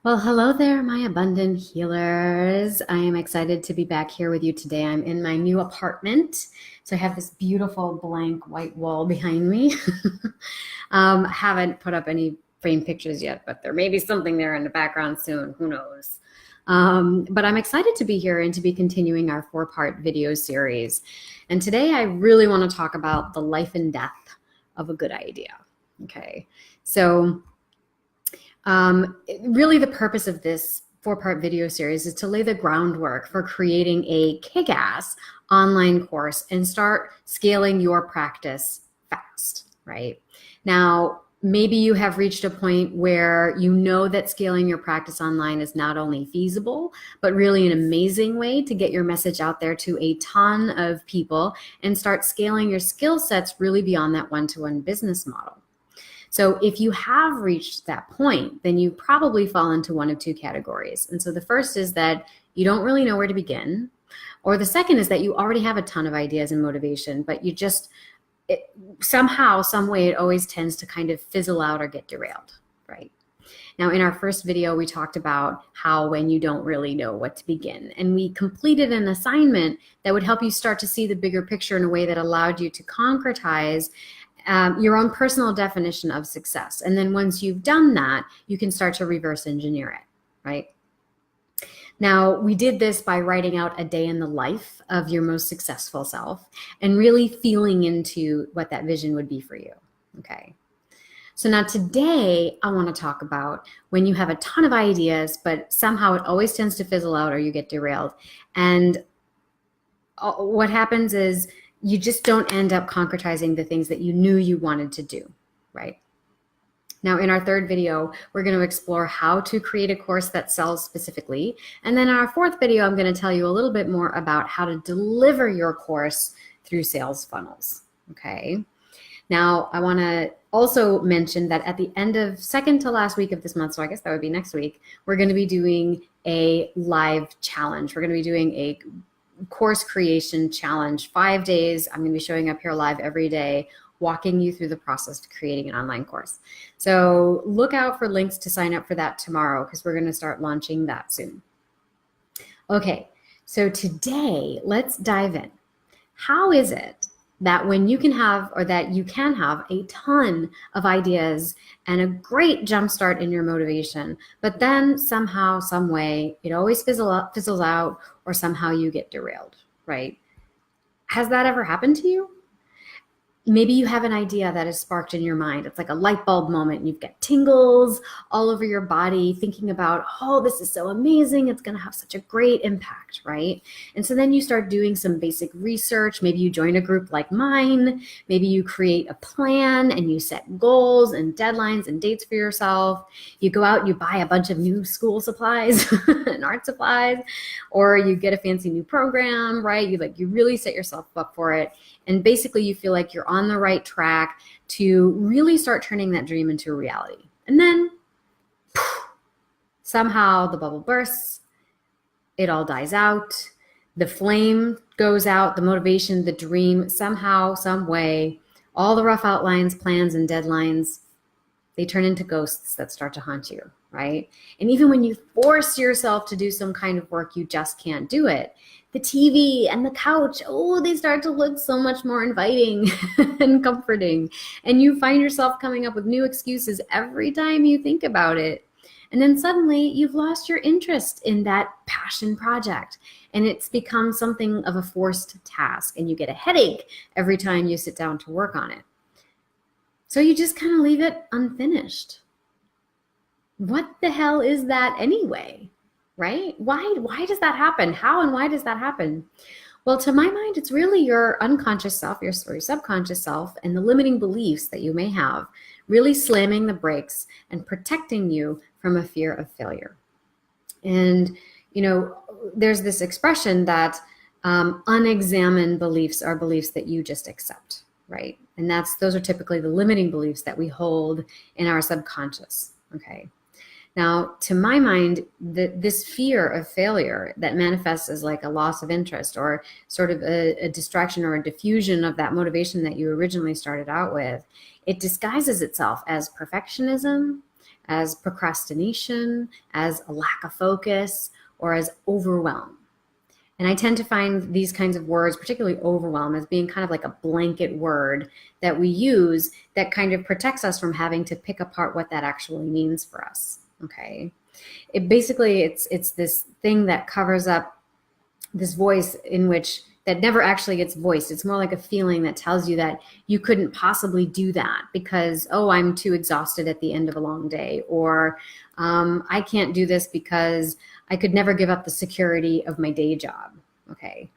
Well, hello there, my abundant healers. I am excited to be back here with you today. I'm in my new apartment. So I have this beautiful blank white wall behind me. Haven't put up any frame pictures yet, but there may be something there in the background soon. Who knows? But I'm excited to be here and to be continuing our four-part video series. And today I really want to talk about the life and death of a good idea. Okay. So really, the purpose of this four-part video series is to lay the groundwork for creating a kick-ass online course and start scaling your practice fast, right? Now, maybe you have reached a point where you know that scaling your practice online is not only feasible, but really an amazing way to get your message out there to a ton of people and start scaling your skill sets really beyond that one-to-one business model. So if you have reached that point, then you probably fall into one of two categories. And so the first is that you don't really know where to begin, or the second is that you already have a ton of ideas and motivation, but you just somehow, some way, it always tends to kind of fizzle out or get derailed, right? Now, in our first video, we talked about how when you don't really know what to begin, and we completed an assignment that would help you start to see the bigger picture in a way that allowed you to concretize your own personal definition of success. And then once you've done that, you can start to reverse engineer it, right? Now, we did this by writing out a day in the life of your most successful self and really feeling into what that vision would be for you, okay? So now today, I want to talk about when you have a ton of ideas, but somehow it always tends to fizzle out or you get derailed. And what happens is you just don't end up concretizing the things that you knew you wanted to do, right? Now, in our third video, we're going to explore how to create a course that sells specifically. And then in our fourth video, I'm going to tell you a little bit more about how to deliver your course through sales funnels, okay? Now, I want to also mention that at the end of second to last week of this month, so I guess that would be next week, we're going to be doing a live challenge. We're going to be doing a course creation challenge, 5 days. I'm going to be showing up here live every day, walking you through the process of creating an online course. So look out for links to sign up for that tomorrow because we're going to start launching that soon. Okay, so today let's dive in. How is it that when you can have, or that you can have a ton of ideas and a great jumpstart in your motivation, but then somehow, some way, it always fizzles out, or somehow you get derailed, right? Has that ever happened to you? Maybe you have an idea that is sparked in your mind. It's like a light bulb moment. You've got tingles all over your body thinking about, oh, this is so amazing. It's going to have such a great impact, right? And so then you start doing some basic research. Maybe you join a group like mine. Maybe you create a plan and you set goals and deadlines and dates for yourself. You go out, you buy a bunch of new school supplies and art supplies, or you get a fancy new program, right? You really set yourself up for it. And basically you feel like you're on the right track to really start turning that dream into a reality. And then somehow the bubble bursts, it all dies out, the flame goes out, the motivation, the dream, somehow, some way, all the rough outlines, plans, and deadlines, they turn into ghosts that start to haunt you, right? And even when you force yourself to do some kind of work, you just can't do it. The TV and the couch, oh, they start to look so much more inviting and comforting. And you find yourself coming up with new excuses every time you think about it. And then suddenly you've lost your interest in that passion project. And it's become something of a forced task. And you get a headache every time you sit down to work on it. So you just kind of leave it unfinished. What the hell is that anyway? Right? Why does that happen? How and why does that happen? Well, to my mind, it's really your unconscious self, your subconscious self, and the limiting beliefs that you may have really slamming the brakes and protecting you from a fear of failure. And, there's this expression that unexamined beliefs are beliefs that you just accept, right? And those are typically the limiting beliefs that we hold in our subconscious, okay? Now, to my mind, this fear of failure that manifests as like a loss of interest or sort of a distraction or a diffusion of that motivation that you originally started out with, it disguises itself as perfectionism, as procrastination, as a lack of focus, or as overwhelm. And I tend to find these kinds of words, particularly overwhelm, as being kind of like a blanket word that we use that kind of protects us from having to pick apart what that actually means for us. Okay. It's this thing that covers up this voice that never actually gets voiced. It's more like a feeling that tells you that you couldn't possibly do that because, oh, I'm too exhausted at the end of a long day, or I can't do this because I could never give up the security of my day job. Okay.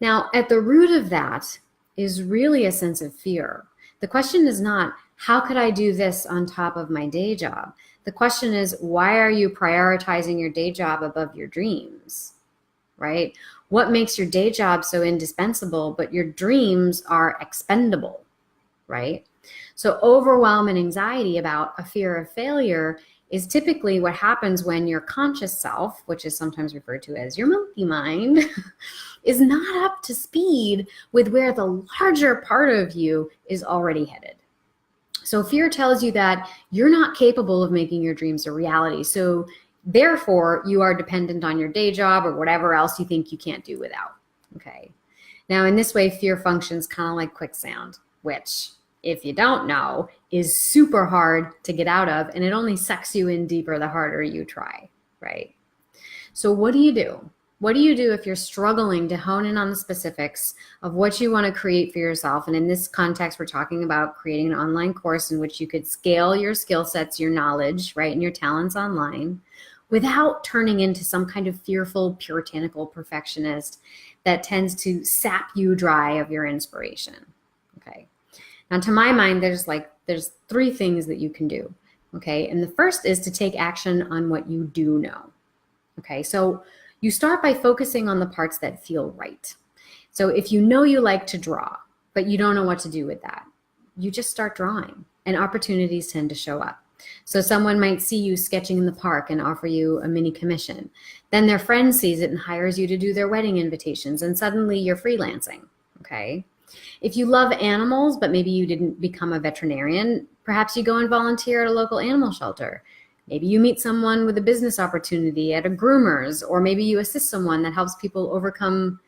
Now, at the root of that is really a sense of fear. The question is not, how could I do this on top of my day job? The question is, why are you prioritizing your day job above your dreams? Right? What makes your day job so indispensable, but your dreams are expendable, right? So overwhelm and anxiety about a fear of failure is typically what happens when your conscious self, which is sometimes referred to as your monkey mind, is not up to speed with where the larger part of you is already headed. So fear tells you that you're not capable of making your dreams a reality. So therefore, you are dependent on your day job or whatever else you think you can't do without. Okay. Now, in this way, fear functions kind of like quicksand, which, if you don't know, is super hard to get out of, and it only sucks you in deeper the harder you try, right? So what do you do? What do you do if you're struggling to hone in on the specifics of what you want to create for yourself? And in this context, we're talking about creating an online course in which you could scale your skill sets, your knowledge, right, and your talents online without turning into some kind of fearful, puritanical perfectionist that tends to sap you dry of your inspiration. Okay. Now, to my mind, there's three things that you can do. Okay. And the first is to take action on what you do know. Okay. So you start by focusing on the parts that feel right. So if you know you like to draw, but you don't know what to do with that, you just start drawing and opportunities tend to show up. So someone might see you sketching in the park and offer you a mini commission. Then their friend sees it and hires you to do their wedding invitations, and suddenly you're freelancing, okay? If you love animals, but maybe you didn't become a veterinarian, perhaps you go and volunteer at a local animal shelter. Maybe you meet someone with a business opportunity at a groomer's, or maybe you assist someone that helps people overcome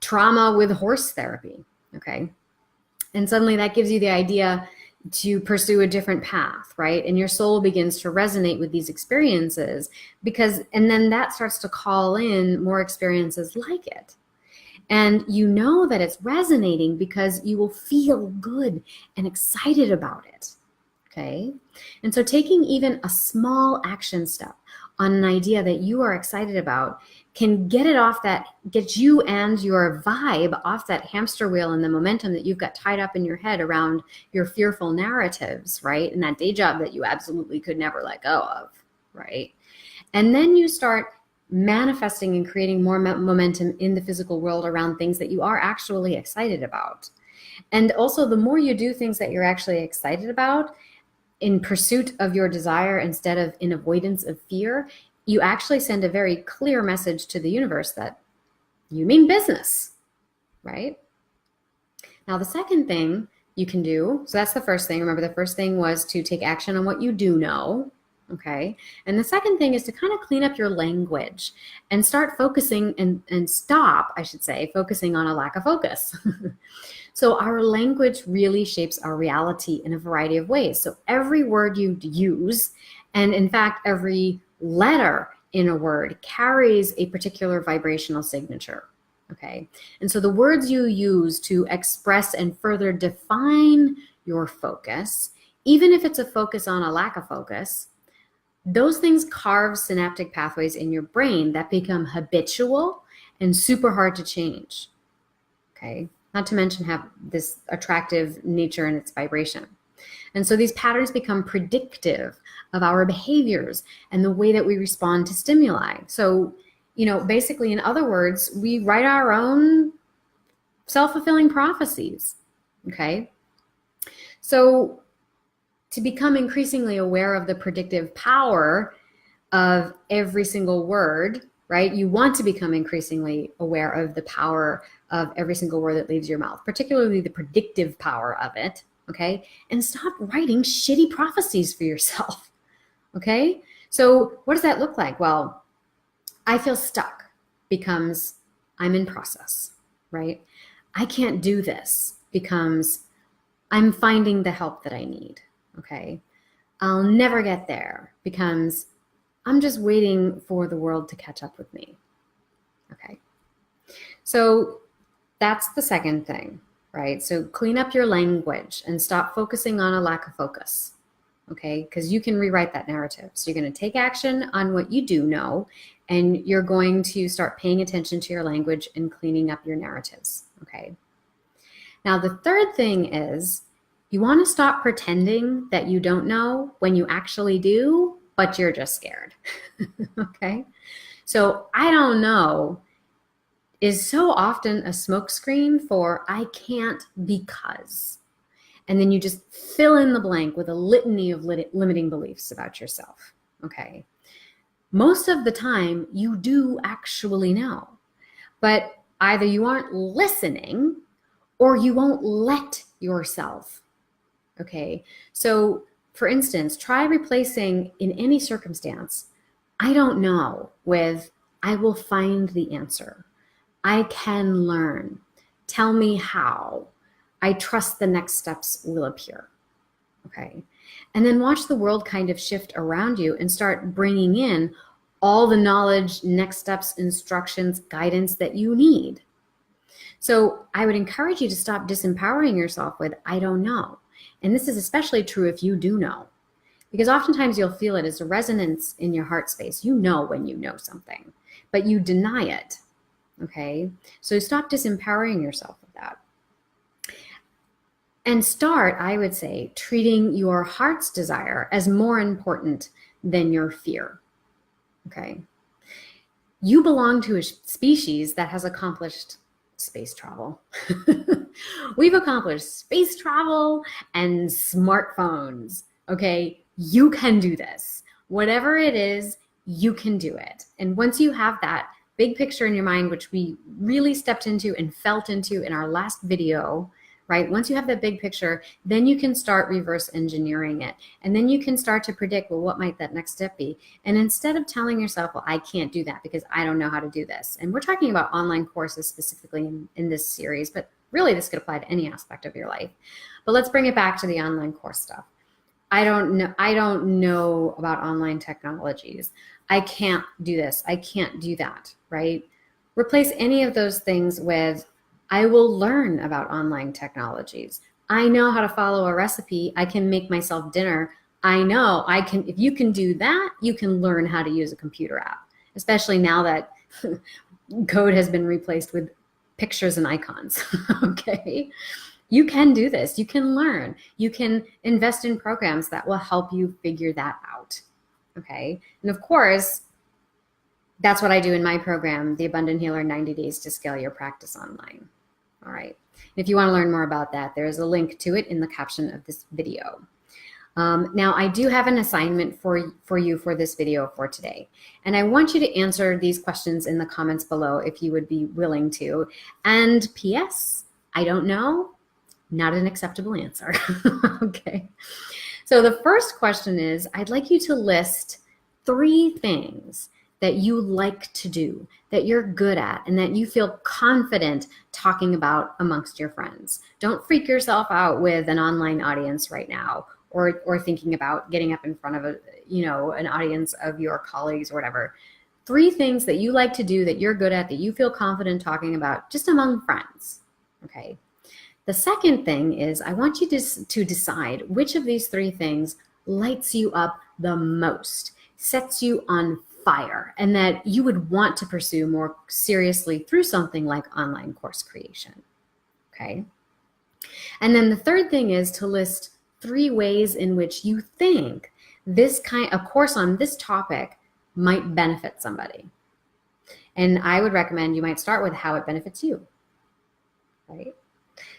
trauma with horse therapy, okay? And suddenly that gives you the idea to pursue a different path, right? And your soul begins to resonate with these experiences and then that starts to call in more experiences like it. And you know that it's resonating because you will feel good and excited about it, okay? And so taking even a small action step on an idea that you are excited about can get you and your vibe off that hamster wheel and the momentum that you've got tied up in your head around your fearful narratives, right? And that day job that you absolutely could never let go of, right? And then you start manifesting and creating more momentum in the physical world around things that you are actually excited about. And also, the more you do things that you're actually excited about in pursuit of your desire instead of in avoidance of fear, you actually send a very clear message to the universe that you mean business, right? Now, the second thing you can do, so that's the first thing. Remember, the first thing was to take action on what you do know, okay? And the second thing is to kind of clean up your language and start focusing and stop, I should say, focusing on a lack of focus. So our language really shapes our reality in a variety of ways. So every word you use, and in fact, every letter in a word carries a particular vibrational signature, okay? And so the words you use to express and further define your focus, even if it's a focus on a lack of focus, those things carve synaptic pathways in your brain that become habitual and super hard to change, okay? Not to mention have this attractive nature in its vibration. And so these patterns become predictive of our behaviors and the way that we respond to stimuli. So, basically, in other words, we write our own self-fulfilling prophecies, okay? So to become increasingly aware of the predictive power of every single word, right? You want to become increasingly aware of the power of every single word that leaves your mouth, particularly the predictive power of it, okay? And stop writing shitty prophecies for yourself, Okay? So what does that look like? Well, I feel stuck becomes I'm in process, right? I can't do this becomes I'm finding the help that I need, okay? I'll never get there becomes I'm just waiting for the world to catch up with me, okay? So that's the second thing, right? So clean up your language and stop focusing on a lack of focus, okay? Because you can rewrite that narrative. So you're going to take action on what you do know, and you're going to start paying attention to your language and cleaning up your narratives, okay? Now, the third thing is you want to stop pretending that you don't know when you actually do, but you're just scared, okay? So I don't know is so often a smokescreen for I can't because. And then you just fill in the blank with a litany of limiting beliefs about yourself, okay? Most of the time, you do actually know, but either you aren't listening or you won't let yourself, okay? So for instance, try replacing in any circumstance, I don't know with I will find the answer. I can learn. Tell me how. I trust the next steps will appear. Okay. And then watch the world kind of shift around you and start bringing in all the knowledge, next steps, instructions, guidance that you need. So I would encourage you to stop disempowering yourself with, I don't know. And this is especially true if you do know, because oftentimes you'll feel it as a resonance in your heart space. You know when you know something, but you deny it. Okay, so stop disempowering yourself with that. And start, I would say, treating your heart's desire as more important than your fear. Okay, you belong to a species that has accomplished space travel. We've accomplished space travel and smartphones. Okay, you can do this. Whatever it is, you can do it. And once you have that big picture in your mind, which we really stepped into and felt into in our last video, right? Once you have that big picture, then you can start reverse engineering it. And then you can start to predict, well, what might that next step be? And instead of telling yourself, well, I can't do that because I don't know how to do this. And we're talking about online courses specifically in this series, but really this could apply to any aspect of your life. But let's bring it back to the online course stuff. I don't know about online technologies. I can't do this. I can't do that, right? Replace any of those things with, I will learn about online technologies. I know how to follow a recipe. I can make myself dinner. I know I can, if you can do that, you can learn how to use a computer app, especially now that code has been replaced with pictures and icons, okay? You can do this. You can learn. You can invest in programs that will help you figure that out, okay? And of course, that's what I do in my program, The Abundant Healer 90 Days to Scale Your Practice Online. All right. If you want to learn more about that, there is a link to it in the caption of this video. Now, I do have an assignment for you for this video for today. And I want you to answer these questions in the comments below if you would be willing to. And P.S., I don't know, not an acceptable answer. Okay. So the first question is, I'd like you to list 3 things that you like to do, that you're good at, and that you feel confident talking about amongst your friends. Don't freak yourself out with an online audience right now, or thinking about getting up in front of an audience of your colleagues or whatever. 3 things that you like to do, that you're good at, that you feel confident talking about just among friends, okay? The second thing is I want you to decide which of these 3 things lights you up the most, sets you on fire, and that you would want to pursue more seriously through something like online course creation, okay? And then the third thing is to list 3 ways in which you think a course on this topic might benefit somebody. And I would recommend you might start with how it benefits you, right?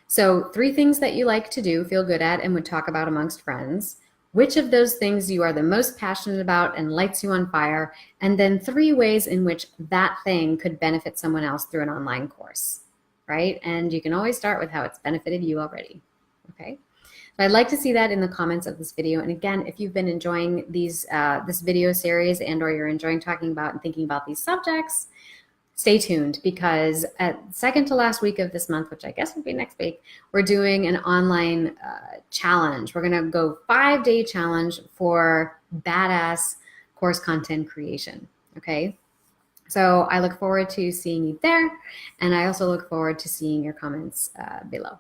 So 3 things that you like to do, feel good at, and would talk about amongst friends. Which of those things you are the most passionate about and lights you on fire, and then 3 ways in which that thing could benefit someone else through an online course, right? And you can always start with how it's benefited you already, okay? But I'd like to see that in the comments of this video. And again, if you've been enjoying these this video series and or you're enjoying talking about and thinking about these subjects, stay tuned, because at second to last week of this month, which I guess would be next week, we're doing an online challenge. We're going to go 5-day challenge for badass course content creation. Okay. So I look forward to seeing you there. And I also look forward to seeing your comments below.